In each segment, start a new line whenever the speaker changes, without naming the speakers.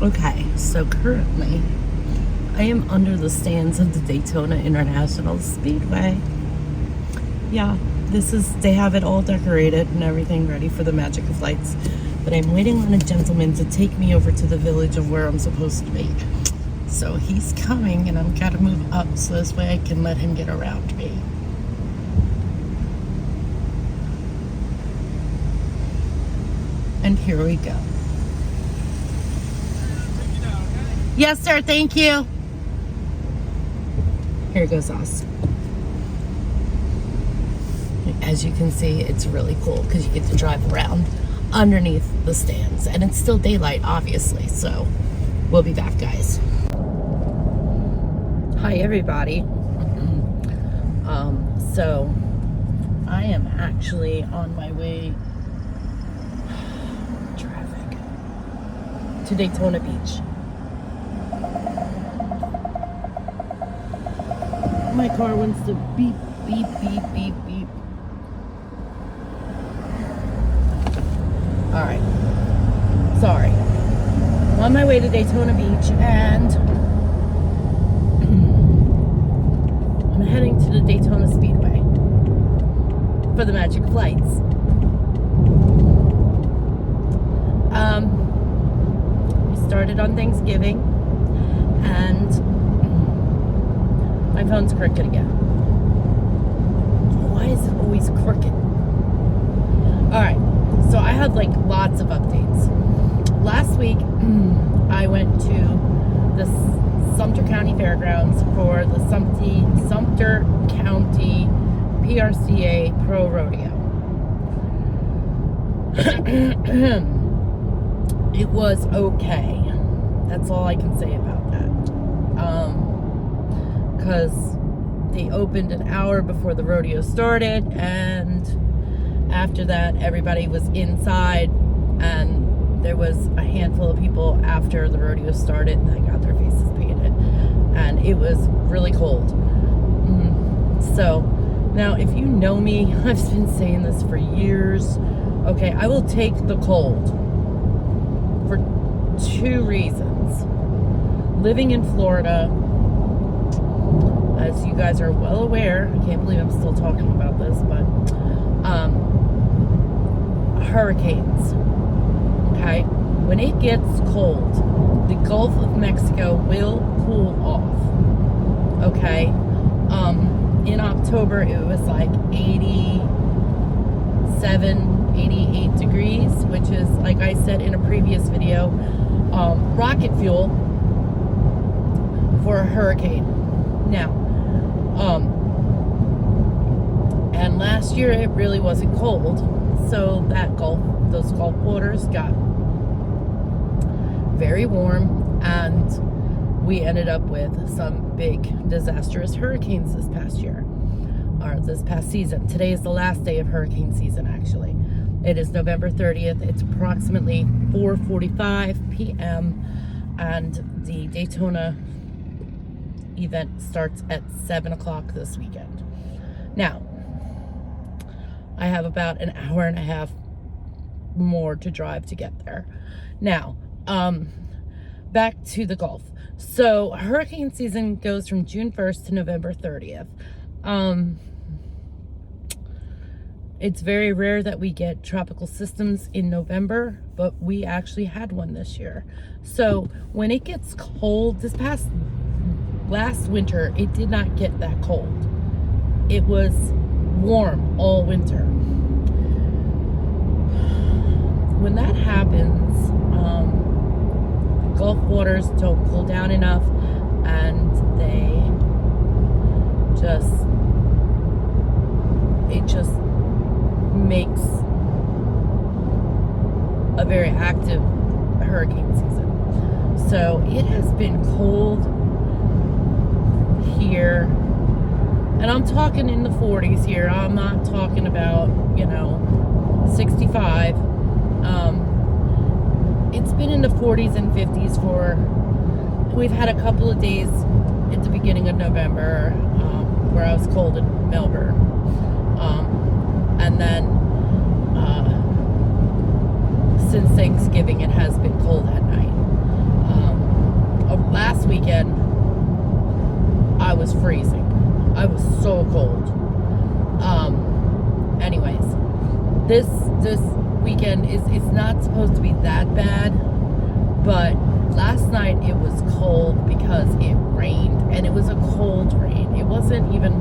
Okay, so currently I am under the stands of the Daytona International Speedway. Yeah, they have it all decorated and everything ready for the Magic of Lights. But I'm waiting on a gentleman to take me over to the village of where I'm supposed to be. So he's coming and I've got to move up so this way I can let him get around me. And here we go. Yes, sir. Thank you. Here goes us. As you can see, it's really cool because you get to drive around underneath the stands. And it's still daylight, obviously. So we'll be back, guys. Hi, everybody. So I am actually on my way to Daytona Beach. My car wants to beep, beep, beep, beep, beep. Alright. Sorry. I'm on my way to Daytona Beach and I'm heading to the Daytona Speedway for the Magic of Lights. We started on Thanksgiving and my phone's crooked again. Why is it always crooked? Alright, so I had like lots of updates. Last week, I went to the Sumter County Fairgrounds for the Sumter County PRCA Pro Rodeo. It was okay. That's all I can say about that. Because they opened an hour before the rodeo started, and after that everybody was inside, and there was a handful of people after the rodeo started that got their faces painted, and it was really cold. So now, if you know me, I've been saying this for years. Okay, I will take the cold for two reasons. Living in Florida, as you guys are well aware, I can't believe I'm still talking about this, but hurricanes. Okay, when it gets cold, the Gulf of Mexico will cool off. Okay, in October it was like 87, 88 degrees, which is, like I said in a previous video, rocket fuel for a hurricane. Now, and last year it really wasn't cold, so those Gulf waters got very warm, and we ended up with some big disastrous hurricanes this past year, or this past season. Today is the last day of hurricane season, actually. It is November 30th. It's approximately 4:45 p.m. and the Daytona event starts at 7 o'clock this weekend. Now, I have about an hour and a half more to drive to get there. Now, back to the Gulf. So hurricane season goes from June 1st to November 30th. It's very rare that we get tropical systems in November, but we actually had one this year. So when it gets cold, last winter, it did not get that cold. It was warm all winter. When that happens, Gulf waters don't cool down enough, and it just makes a very active hurricane season. So it has been cold here, and I'm talking in the 40s here. I'm not talking about 65. It's been in the 40s and 50s we've had a couple of days at the beginning of November where I was cold in Melbourne, and then since Thanksgiving it has been cold at night. this weekend it's not supposed to be that bad, but last night it was cold because it rained, and it was a cold rain. It wasn't even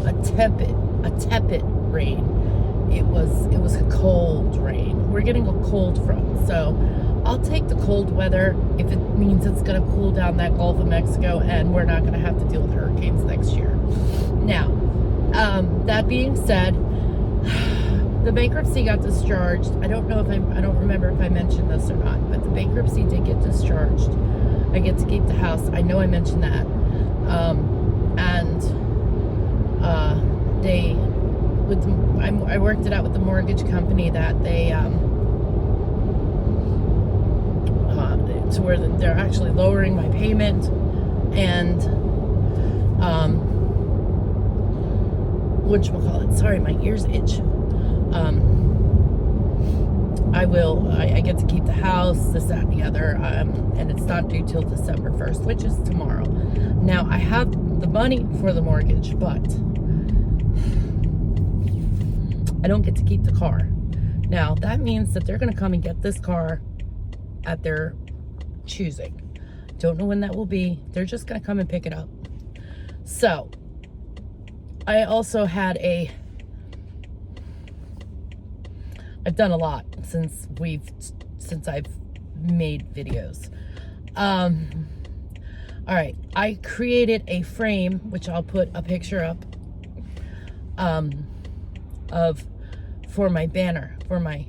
a tepid rain. It was a cold rain. We're getting a cold front, so I'll take the cold weather if it means it's going to cool down that Gulf of Mexico and we're not going to have to deal with hurricanes next year. Now, that being said, the bankruptcy got discharged. I don't remember if I mentioned this or not, but the bankruptcy did get discharged. I get to keep the house. I know I mentioned that. I worked it out with the mortgage company that they, to where they're actually lowering my payment, and whatchamacallit, sorry, my ears itch. I get to keep the house, this, that, and the other, and it's not due till December 1st, which is tomorrow. Now, I have the money for the mortgage, but I don't get to keep the car. Now, that means that they're going to come and get this car at their choosing. Don't know when that will be. They're just going to come and pick it up. So, I also had I've done a lot since I've made videos. All right, I created a frame, which I'll put a picture up, for my banner, for my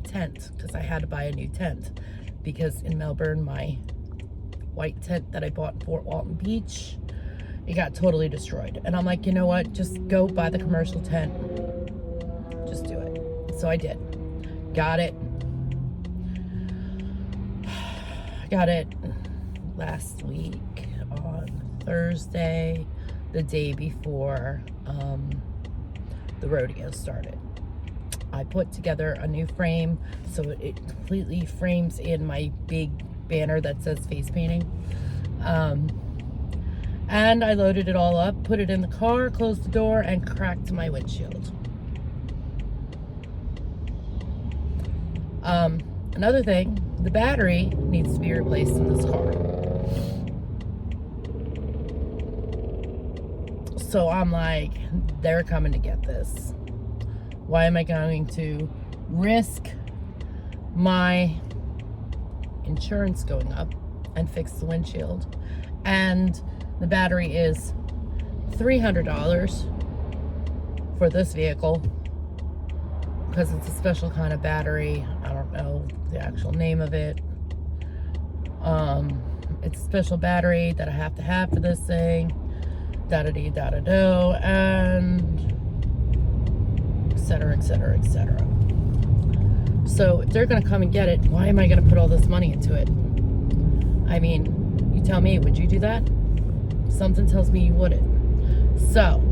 tent, because I had to buy a new tent, because in Melbourne, my white tent that I bought in Fort Walton Beach, it got totally destroyed. And I'm like, you know what? Just go buy the commercial tent. Just do it. So I did. Got it last week on Thursday, the day before the rodeo started. I put together a new frame so it completely frames in my big banner that says face painting. And I loaded it all up, put it in the car, closed the door, and cracked my windshield. Another thing, the battery needs to be replaced in this car. So I'm like, they're coming to get this. Why am I going to risk my insurance going up and fix the windshield? And the battery is $300 for this vehicle, because it's a special kind of battery. I don't know the actual name of it. It's a special battery that I have to have for this thing. Da-da-dee-da-da-do, and etc., etc., etc. So if they're going to come and get it, why am I going to put all this money into it? I mean, you tell me, would you do that? Something tells me you wouldn't. So,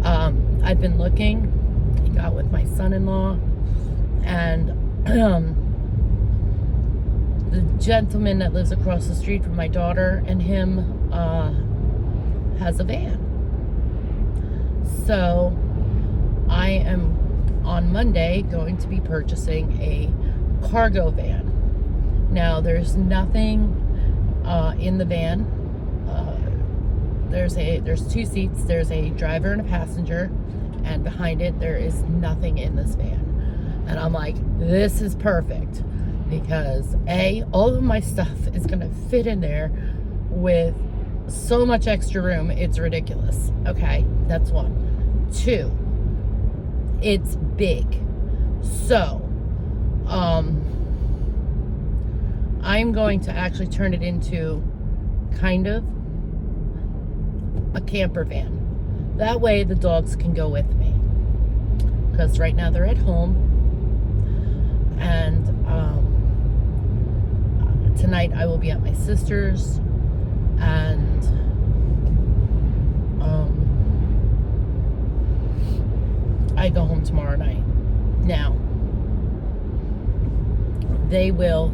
I've been looking, got with my son-in-law, and the gentleman that lives across the street from my daughter and him has a van. So I am on Monday going to be purchasing a cargo van. Now there's nothing in the van. There's two seats. There's a driver and a passenger, and behind it there is nothing in this van. And I'm like, this is perfect, because all of my stuff is gonna fit in there with so much extra room, it's ridiculous. Okay, that's one. Two, it's big. So I'm going to actually turn it into kind of a camper van. That way the dogs can go with me, because right now they're at home, and tonight I will be at my sister's, and I go home tomorrow night. Now they will,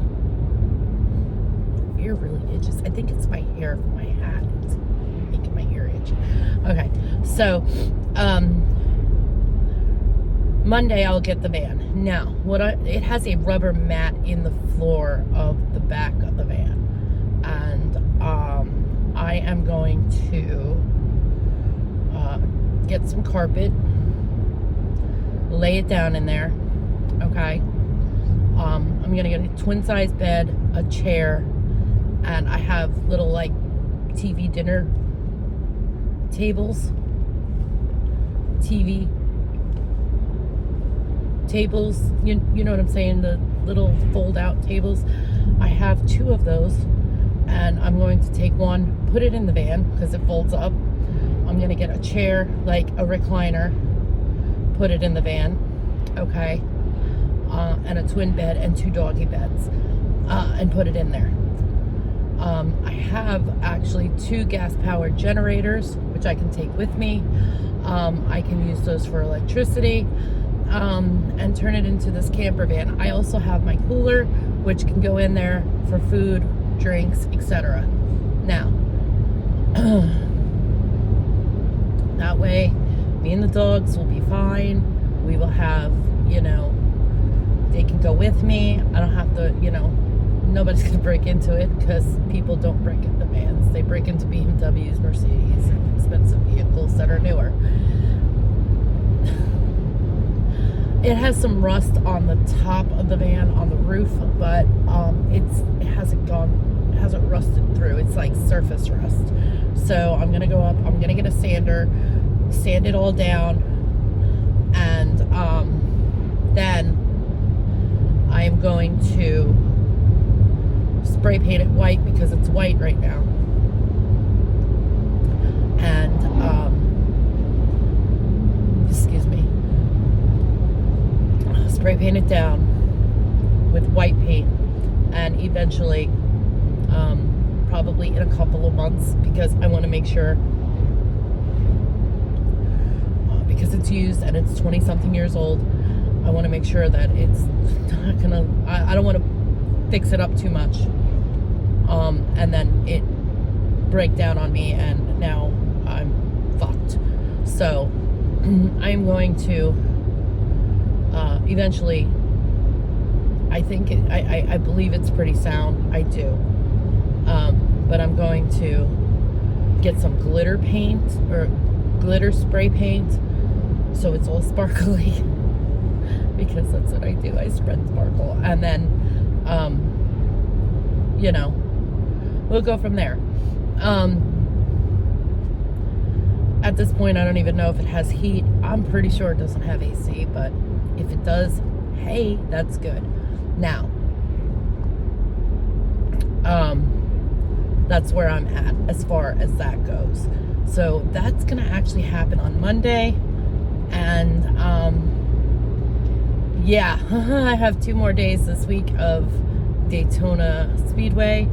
ear really itches. I think it's my hair from my hat. It's making my ear itch. Okay, so Monday I'll get the van. Now, it has a rubber mat in the floor of the back of the van. And I am going to get some carpet, lay it down in there, okay? I'm gonna get a twin size bed, a chair, and I have little like TV dinner tables, TV tables, you know what I'm saying, the little fold out tables. I have 2 of those, and I'm going to take one, put it in the van because it folds up. I'm going to get a chair, like a recliner, put it in the van, okay, and a twin bed and 2 doggy beds, and put it in there. I have actually 2 gas powered generators, which I can take with me. I can use those for electricity, and turn it into this camper van. I also have my cooler, which can go in there for food, drinks, etc. Now, that way, me and the dogs will be fine. We will have, they can go with me. I don't have to, nobody's going to break into it, because people don't break into vans. They break into BMWs, Mercedes, and expensive vehicles that are newer. It has some rust on the top of the van, on the roof, but it hasn't rusted through. It's like surface rust. So I'm gonna go up. I'm gonna get a sander, sand it all down, and then I am going to spray paint it white, because it's white right now, and excuse me. Spray paint it down with white paint, and eventually, probably in a couple of months, because I want to make sure, because it's used and it's 20 something years old, I want to make sure that it's not gonna, I don't want to fix it up too much, and then it break down on me and now I'm fucked. So I'm going to eventually, I think I believe it's pretty sound. I do, but I'm going to get some glitter paint, or glitter spray paint, so it's all sparkly, because that's what I do. I spread sparkle, and then we'll go from there. At this point, I don't even know if it has heat. I'm pretty sure it doesn't have AC, but if it does, hey, that's good. Now, that's where I'm at as far as that goes. So that's gonna actually happen on Monday, and yeah, I have 2 more days this week of Daytona Speedway.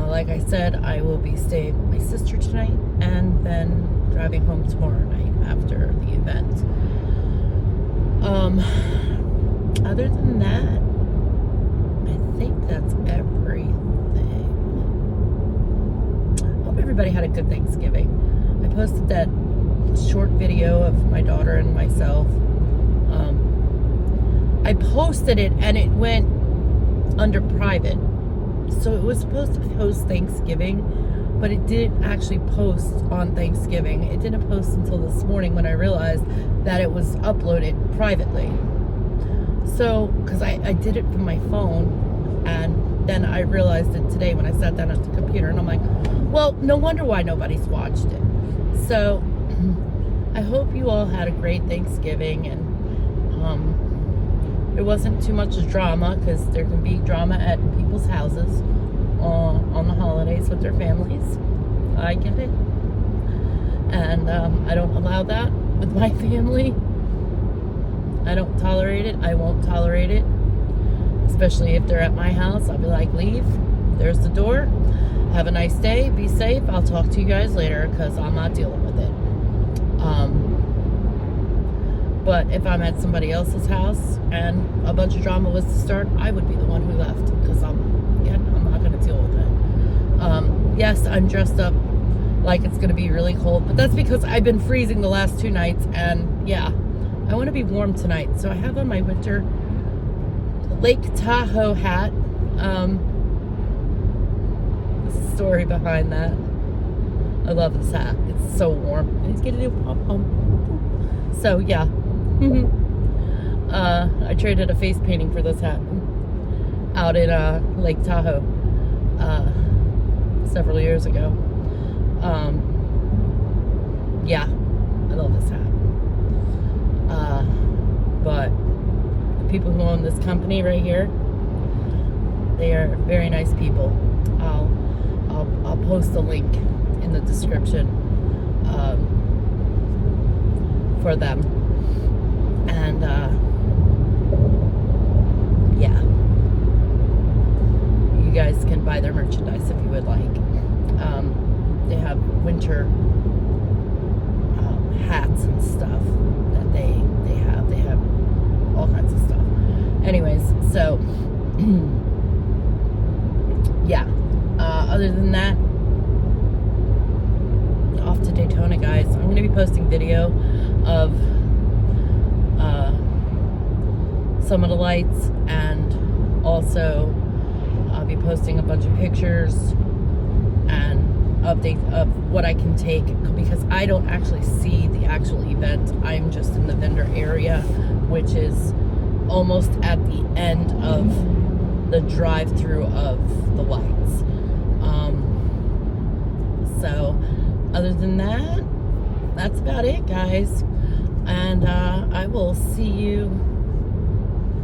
Like I said, I will be staying with my sister tonight, and then driving home tomorrow night after the event. Other than that, I think that's everything. Hope everybody had a good Thanksgiving. I posted that short video of my daughter and myself. I posted it and it went under private. So it was supposed to post Thanksgiving, but it didn't actually post on Thanksgiving. It didn't post until this morning, when I realized that it was uploaded privately. So, because I did it from my phone, and then I realized it today when I sat down at the computer, and I'm like, well, no wonder why nobody's watched it. So I hope you all had a great Thanksgiving, and there wasn't too much drama, because there can be drama at people's houses on the holidays with their families. I get it. And I don't allow that with my family. I don't tolerate it. I won't tolerate it. Especially if they're at my house. I'll be like, leave. There's the door. Have a nice day. Be safe. I'll talk to you guys later, because I'm not dealing with it. But if I'm at somebody else's house and a bunch of drama was to start, I would be the one who left, because I'm not going to deal with it. Yes, I'm dressed up like it's going to be really cold, but that's because I've been freezing the last 2 nights, and yeah, I want to be warm tonight, so I have on my winter Lake Tahoe hat. There's a story behind that. I love this hat. It's so warm. It's getting a pom-pom. So yeah. I traded a face painting for this hat out in Lake Tahoe several years ago. Yeah, I love this hat. But the people who own this company right here, they are very nice people. I'll post a link in the description for them. And yeah, you guys can buy their merchandise if you would like. They have winter hats and stuff that they have all kinds of stuff. Anyways, so yeah, other than that, off to Daytona, guys. I'm going to be posting video of some of the lights, and also I'll be posting a bunch of pictures and updates of what I can take, because I don't actually see the actual event. I'm just in the vendor area, which is almost at the end of the drive-through of the lights. So other than that, that's about it, guys. And I will see you.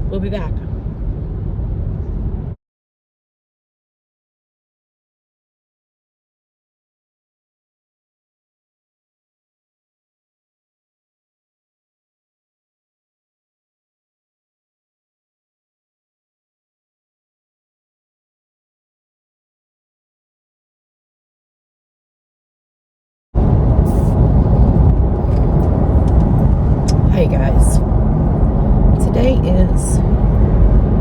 We'll be back. Hey guys, today is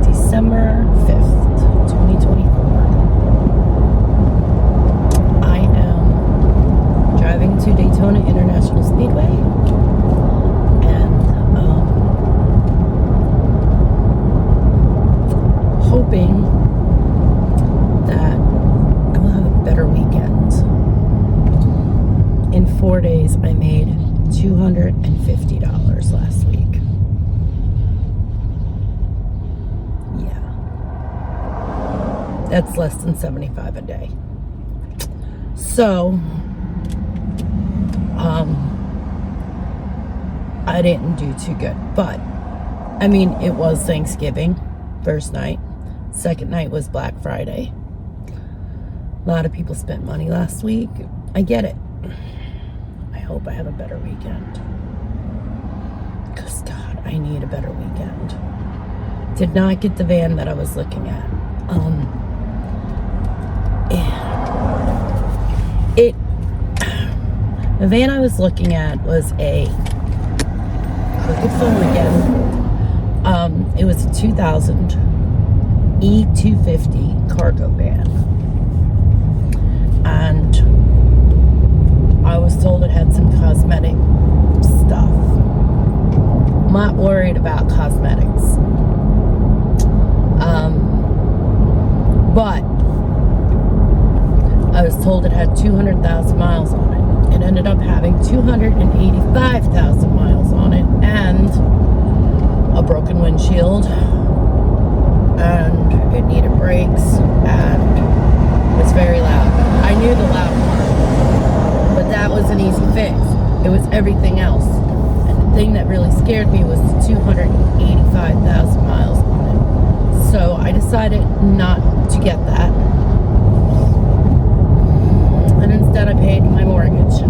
December 5th, 2024. I am driving to Daytona International Speedway, and hoping that I will have a better weekend. In 4 days, I made $250 last week. Yeah. That's less than $75 a day. So, I didn't do too good. But, I mean, it was Thanksgiving, first night. Second night was Black Friday. A lot of people spent money last week. I get it. I hope I have a better weekend. Because, God, I need a better weekend. Did not get the van that I was looking at. The van I was looking at was a crooked phone again. It was a 2000 E250 cargo van. And I was told it had some cosmetic stuff. I'm not worried about cosmetics. But I was told it had 200,000 miles on it. It ended up having 285,000 miles on it, and a broken windshield, and it needed brakes, and it was very loud. I knew the loud part, but that was an easy fix. It was everything else. And the thing that really scared me was the 285,000 miles on it. So I decided not to get that. And instead I paid my mortgage.